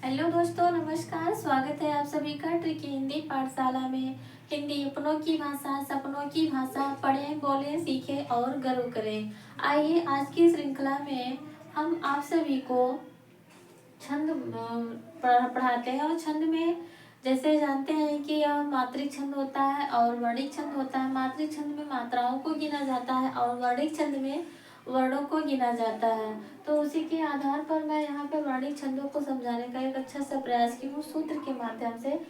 Hello दोस्तों, नमस्कार। स्वागत है आप सभी का ट्रिकी हिंदी पाठशाला में। हिंदी अपनों की भाषा, सपनों की भाषा। पढ़ें, बोलें, सीखें और गर्व करें। आइए आज की श्रृंखला में हम आप सभी को छंद पढ़ाते हैं। और छंद में जैसे जानते हैं कि यह मात्रिक छंद होता है और वर्णिक छंद होता है। मात्रिक छंद में मात्राओं को गिना जाता है और वर्णिक छंद में वर्णों को गिना जाता है। तो उसी के आधार पर मैं यहाँ पे वर्णिक छंदों को समझाने का एक अच्छा सा प्रयास की हूँ सूत्र के माध्यम से।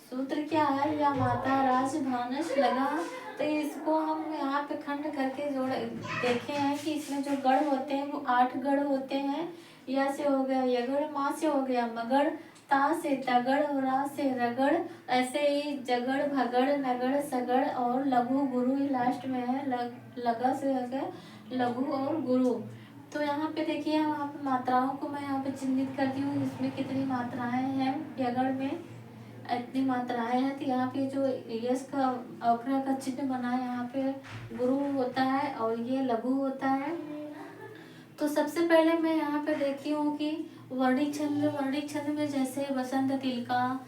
सूत्र क्या है? या माता राज भानस लगा। तो इसको हम यहाँ पे खंड करके जोड़ देखे हैं कि इसमें जो गढ़ होते हैं वो 8 गढ़ होते हैं। या से हो गया यगड़, माँ से हो गया मगड़, ता से तगड़ और रा से रगड़। ऐसे ही जगड़, भगड़, नगड़, सगड़ और लघु गुरु लास्ट में है। लगा से हो गया लघु और गुरु। तो यहाँ पे देखिए, यहाँ पे मात्राओं को मैं यहाँ पे चिन्हित करती हूँ। इसमें कितनी मात्राएं हैं? यगड़ में इतनी मात्राएं हैं। तो यहाँ पे जो यस का अवकरण का चिन्ह बना है, यहाँ पे गुरु होता है और ये लघु होता है। तो सबसे पहले मैं यहाँ पे देखती हूँ कि वर्णिक छंद में जैसे बसंत तिलका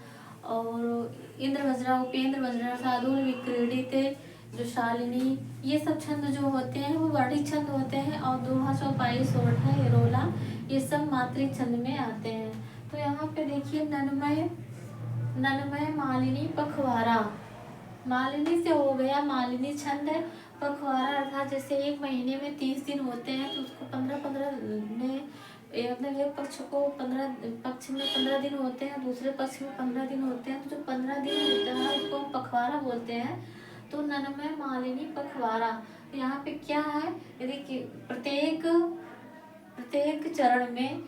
और इंद्र वज्रा, उपेंद्र वज्रा, शार्दूल विक्रीडित, जो शालिनी, ये सब छंद जो होते हैं वो वर्णिक छंद होते हैं। और दोहा, चौपाई, सोरठा, एरोला, ये सब मात्रिक छंद में आते हैं। तो यहाँ पे देखिए नन्मय, मालिनी, पखवारा। मालिनी से हो गया मालिनी छंद। पखवाड़ा अर्थात जैसे एक महीने में 30 दिन होते हैं तो उसको 15-15 में, मतलब एक पक्ष को 15 पक्ष में 15 दिन होते हैं, दूसरे पक्ष में 15 दिन होते हैं। तो जो 15 दिन होता है उसको हम पखवाड़ा बोलते हैं। तो नन्मय, मालिनी, पखवाड़ा। यहाँ पे क्या है? देखिए, प्रत्येक चरण में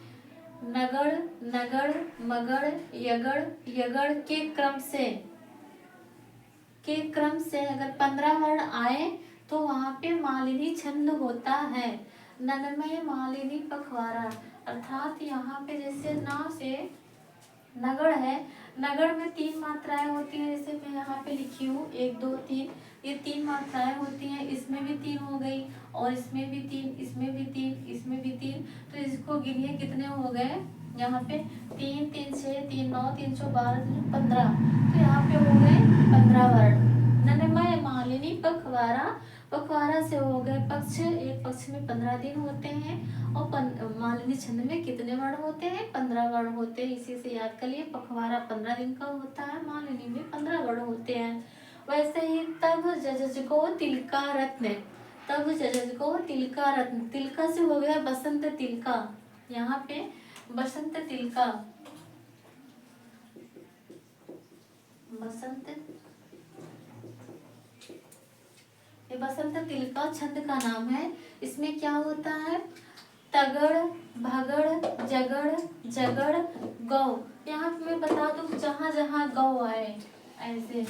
नगड़, नगड़, मगड़, यगड़, यगड़ के क्रम से अगर 15 वर्ण आए तो वहाँ पे मालिनी छंद होता है। नन्मय, मालिनी, पखवाड़ा। अर्थात यहाँ पे जैसे ना से नगड़ है, नगड़ में 3 मात्राएं होती हैं। जैसे मैं यहाँ पे लिखी हूँ 1 2 3, ये 3 मात्राएं होती हैं। इसमें भी 3 हो गई और इसमें भी 3, इसमें भी 3, इसमें भी 3। तो इसको गिनिए कितने हो गए यहाँ पे? 3 3 6 3 9 3 12 15। तो यहाँ पे हो गए 15 वर्ण। नन्मय, मालिनी, पखवाड़ा। पखवाड़ा से हो गए पक्ष, एक पक्ष में 15 दिन होते हैं। और मालिनी छंद में कितने वर्ण होते हैं? 15 वर्ण होते हैं। इसी से याद कर लिए, पखवाड़ा 15 दिन का होता है, मालिनी में 15 वर्ण होते हैं। वैसे ही तब जजज को तिलका रत्न, तब जजज को तिलका रत्न। तिलका से हो गया बसंत तिलका। यहाँ पे बसंत तिलका, ये बसंत तिलका छंद का नाम है। इसमें क्या होता है? तगड़, भगड़, जगड़, जगड़, गौ। यहाँ पे मैं बता दूं, जहाँ जहाँ गौ आए, ऐसे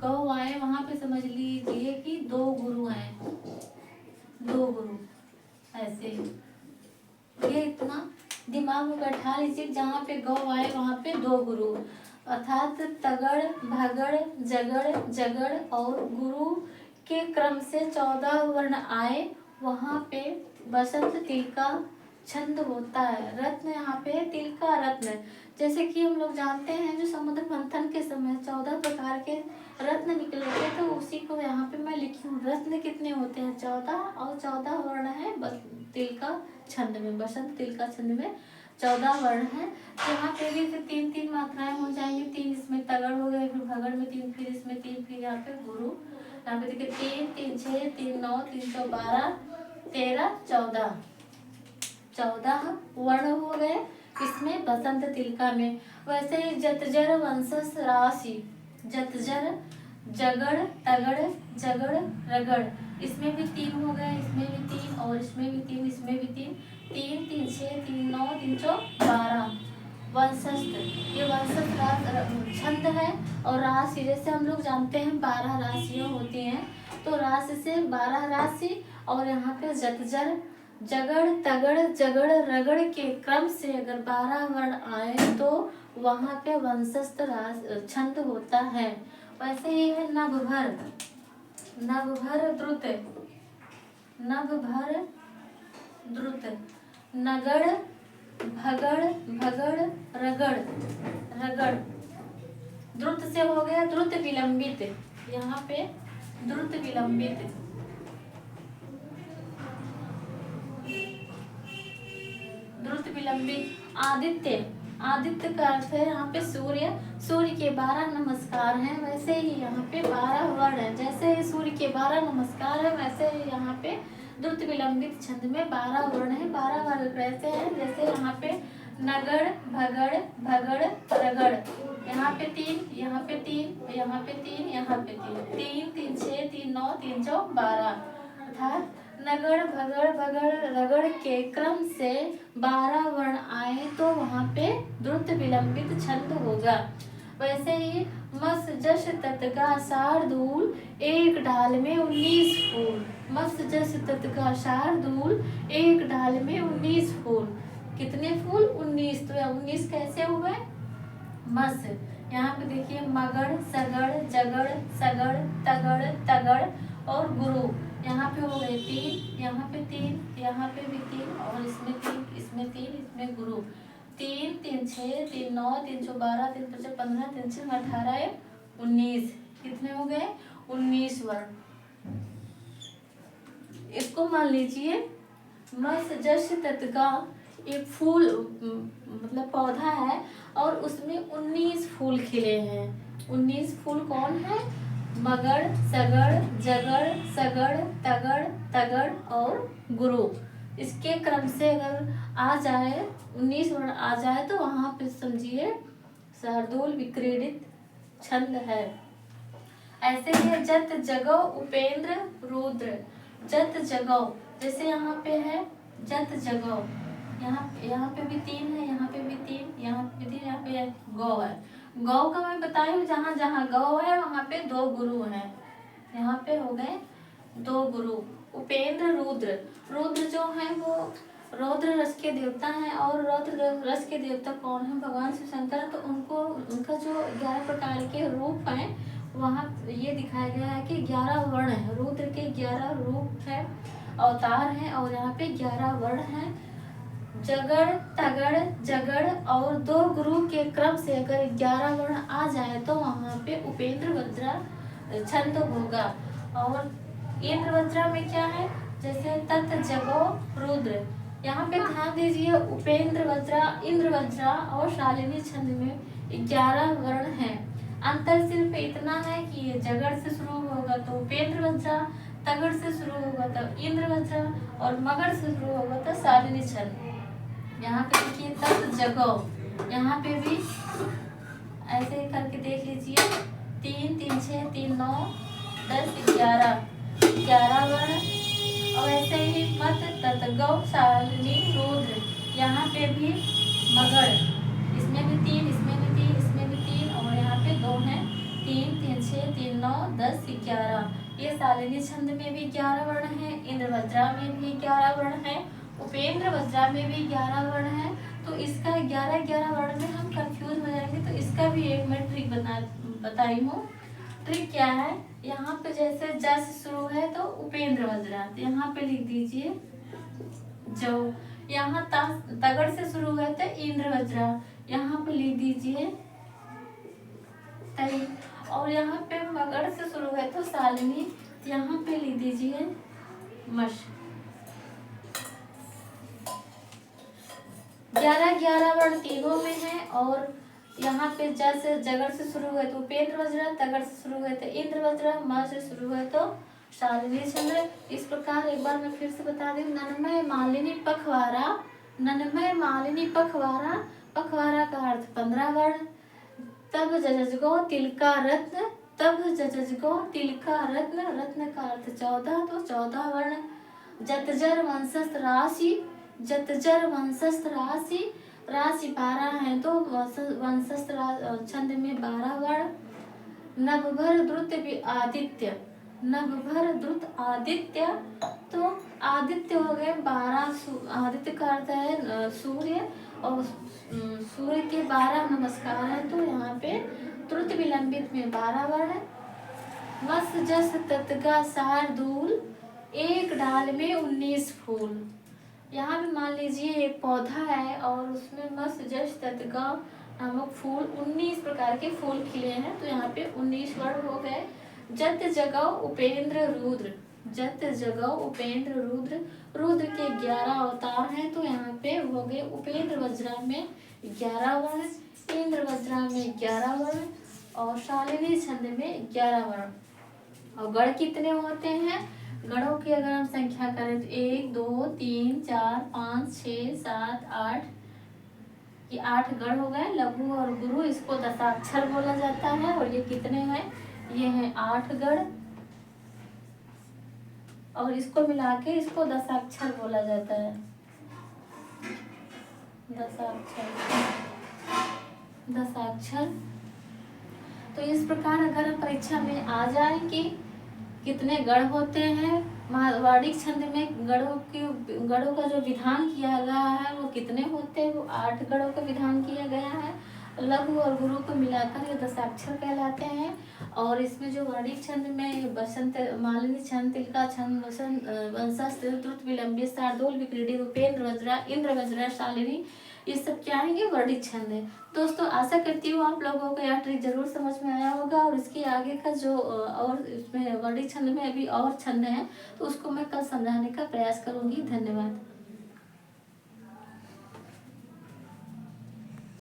गौ आए वहां पे समझ लीजिए कि 2 गुरु आए, 2 गुरु। ऐसे ये इतना दिमाग में बैठा लीजिए, जहाँ पे गौ आए वहां पे 2 गुरु। अर्थात तगड़, भगड़, जगड़, जगड़ और गुरु के क्रम से 14 वर्ण आए, वहां पे बसंत तिलका छंद होता है। रत्न, यहाँ पे तिलका रत्न। जैसे कि हम लोग जानते हैं, जो समुद्र मंथन के समय 14 प्रकार के रत्न निकले थे, तो उसी को यहाँ पे मैं लिखी हूँ। रत्न कितने होते हैं? 14, और 14 वर्ण है तिलका छंद में। बसंत तिलका छंद में 14 वर्ण है। यहाँ पे भी फिर 3-3 मात्राएं हो जाएंगी। 3 इसमें तगड़ हो गए, फिर भगड़ में 3, फिर इसमें 3, फिर यहाँ पे गुरु। यहाँ पे देखिए 3 3 6 3 9 3 12 13 14, 14 वर्ण हो गए इसमें बसंत तिलका में। वैसे ही जतजर, वंशस, राशि, जतजर, जगड़, तगड़, जगड़, रगड़, इसमें भी 3 हो गए, इसमें भी 3 और इसमें भी 3, इसमें भी 3। 3 3 6 3 9 3 12 वंशस्थ, ये वंशस्थ छंद है। और राशि, जैसे हम लोग जानते हैं 12 राशियां होती हैं, तो राशि से 12 राशि। और यहाँ पे जतजर, जगड़, तगड़, जगड़, रगड़ के क्रम से अगर 12 वर्ण आए तो वहां पे वंशस्थ छंद होता है। वैसे ही है नभभर, नभभर द्रुत, नभभर द्रुत, नगड़, भगड़ भगड़ रगड़ रगड़। द्रुत से हो गया द्रुत विलंबित, यहाँ पे द्रुत विलंबित। द्रुत विलंबित। आदित्य, आदित्य का अर्थ है यहाँ पे सूर्य। सूर्य के 12 नमस्कार हैं, वैसे ही यहाँ पे 12 वर्ण है। जैसे ही सूर्य के 12 नमस्कार है, वैसे ही यहाँ पे द्रुत विलंबित छंद में 12 वर्ण है। 12 वर्ण कैसे हैं, जैसे यहाँ पे नगड़ भगड़ भगड़ रगड़। यहाँ पे 3, यहाँ पे 3, यहाँ पे 3, यहाँ पे 3, 3 3 6 3 9 3 4 12। अर्थात नगड़ भगड़ भगड़ रगड़ के क्रम से 12 वर्ण आए तो वहाँ पे द्रुत विलंबित छंद होगा। वैसे ही मस जस ततगा शार्दूल एक डाल में 19 फूल। मस जस ततगा शार्दूल एक डाल में 19 फूल। कितने फूल? 19। तो 19 कैसे हुए? मस। यहाँ पे देखिए मगड़ सगड़ जगड़ सगड़ तगड़ तगड़ और गुरु। यहाँ पे हो गए 3, यहाँ पे 3, यहाँ पे भी 3 और इसमें 3, इसमें 3, इसमें गुरु। 3 3 6 3 9 3 4 12 3 5 15 3 6 18 19। कितने हो गए? 19 वर्ण। इसको मान लीजिए मस जश ततगा एक फूल मतलब पौधा है और उसमें 19 फूल खिले हैं। 19 फूल कौन है? मगड़ सगड़ जगड़ सगड़ तगड़ तगड़ और गुरु। इसके क्रम से अगर आ जाए 19 वर्ण आ जाए तो वहां पे समझिए शार्दूल विक्रीडित छंद है। ऐसे ही जत जगो उपेंद्र रुद्र। जत जगो, जैसे यहाँ पे है जत जगो, यहाँ पे भी 3 है, यहाँ पे भी 3, यहाँ पे 3, यहाँ पे गौ है। गौ का मैं बताई हूँ, जहाँ जहाँ गौ है वहाँ पे 2 गुरु हैं। यहाँ पे हो गए 2 गुरु। उपेंद्र रुद्र, रुद्र जो है वो रौद्र रस के देवता हैं। और रौद्र रस के देवता कौन है? भगवान शिव शंकर। तो उनको उनका जो 11 प्रकार के रूप हैं वहाँ ये दिखाया गया है कि 11 वर्ण है। रुद्र के 11 रूप है, अवतार हैं और यहाँ पे 11 वर्ण हैं। जगड़ तगड़ जगड़ और 2 गुरु के क्रम से अगर 11 वर्ण आ जाए तो वहाँ पे उपेंद्र वज्रा छंद होगा। और इंद्र वज्रा में क्या है? जैसे तत् जगो रुद्र। यहाँ पे ध्यान दीजिए उपेंद्र वज्रा, इंद्र वज्रा और शालिनी छंद में 11 वर्ण हैं। अंतर सिर्फ इतना है कि ये जगड़ से शुरू होगा तो उपेंद्र वज्रा, तगड़ से शुरू होगा तो इंद्र वज्रा और मगड़ से शुरू होगा तो शालिनी छंद। यहाँ पे देखिए तत् जगो, यहाँ पे भी ऐसे करके देख लीजिए 3 3 6 3 9 10 11 वर्ण। और ऐसे ही मत तत् गौ शालिनी रुद्र, यहाँ पे भी मगड़, इसमें भी 3, इसमें भी 3, इसमें भी 3 और यहाँ पे 2 हैं। 3 3 6 3 9 10 11। ये शालिनी छंद में भी 11 वर्ण है, इंद्र वज्रा में भी 11 वर्ण है, उपेंद्र वज्रा में भी 11 वर्ण है। तो इसका 11 वर्ण में हम कंफ्यूज हो जाएंगे। तो इसका भी एक मैं ट्रिक बताई हूँ। ट्रिक क्या है? यहाँ पे जैसे ज से शुरू है तो उपेंद्र वज्रा, तो यहाँ पे लिख दीजिए जो। यहाँ तगड़ से शुरू है तो इंद्र वज्रा, यहाँ पे लिख दीजिए तई। और यहाँ पे मगड़ से शुरू है तो शालिनी, यहाँ पे लिख दीजिए मश। 11 वर्ण तीनों में है। और यहाँ पे जैसे जगड़ से शुरू हुए तो उपेंद्र वज्रा, तगड़ से शुरू हुए तो इंद्र वज्रा, म से शुरू हुए तो शालिनी छंद। इस प्रकार एक बार मैं फिर से बता दूं। नन्मय मालिनी पखवारा, नन्मय मालिनी पखवारा, पखवारा का अर्थ 15 वर्ण। तब जजगो तिलका रत्न, तब जजगो तिलका रत्न, रत्न का अर्थ 14 तो 14 वर्ण। जतजर वंशस्थ राशि, जतजर वंशस्थ राशि, राशि 12 है तो वंशस्थ छंद में 12 वर्ण। नभभर द्रुत आदित्य, नभभर द्रुत आदित्य, तो आदित्य हो गए 12। आदित्य का अर्थ है सूर्य और सूर्य के 12 नमस्कार है तो यहाँ पे द्रुत विलंबित में 12 वर्ण। मस जस ततगा शार्दूल एक डाल में 19 फूल, यहाँ पे मान लीजिए एक पौधा है और उसमें मस्त जश ततगा नामक फूल 19 प्रकार के फूल खिले हैं, तो यहाँ पे 19 वर्ड हो गए। जत जगह उपेंद्र रुद्र, जत जगह उपेंद्र रुद्र, रुद्र के 11 अवतार हैं, तो यहाँ पे हो गए उपेंद्र वज्रा में 11 वर्ण, इंद्र वज्रा में 11 वर्ण और शालिनी छंद में 11 वर्ण। और गण कितने होते हैं? गणों की अगर हम संख्या करें तो 1 2 3 4 5 6 7 8, ये 8 गण हो गए। लघु और गुरु, इसको दशाक्षर बोला जाता है। और ये कितने हैं? ये हैं 8 गण और इसको मिला के इसको दशाक्षर बोला जाता है। दशाक्षर, दशाक्षर। तो इस प्रकार अगर हम परीक्षा में आ जाए कि कितने गण होते हैं, वार्णिक छंद में गणों का जो विधान किया गया है वो कितने होते हैं? वो 8 गणों का विधान किया गया है। लघु और गुरु को मिलाकर ये दशाक्षर कहलाते हैं। और इसमें जो वार्णिक छंद में बसंत, मालिनी छंद, तिलका छंद, वसंत, वंशज, द्रुत, विलंबित, शार्दूल, विक्रीडी, उपेंद्र वज्रा, इंद्र वज्रा, शालिनी, ये सब क्या है? ये वर्णिक छंद है। दोस्तों आशा करती हूँ आप लोगों को यह ट्रिक जरूर समझ में आया होगा। और इसके आगे का जो और इसमें वर्णिक छंद में अभी और छंद है तो उसको मैं कल समझाने का प्रयास करूंगी। धन्यवाद।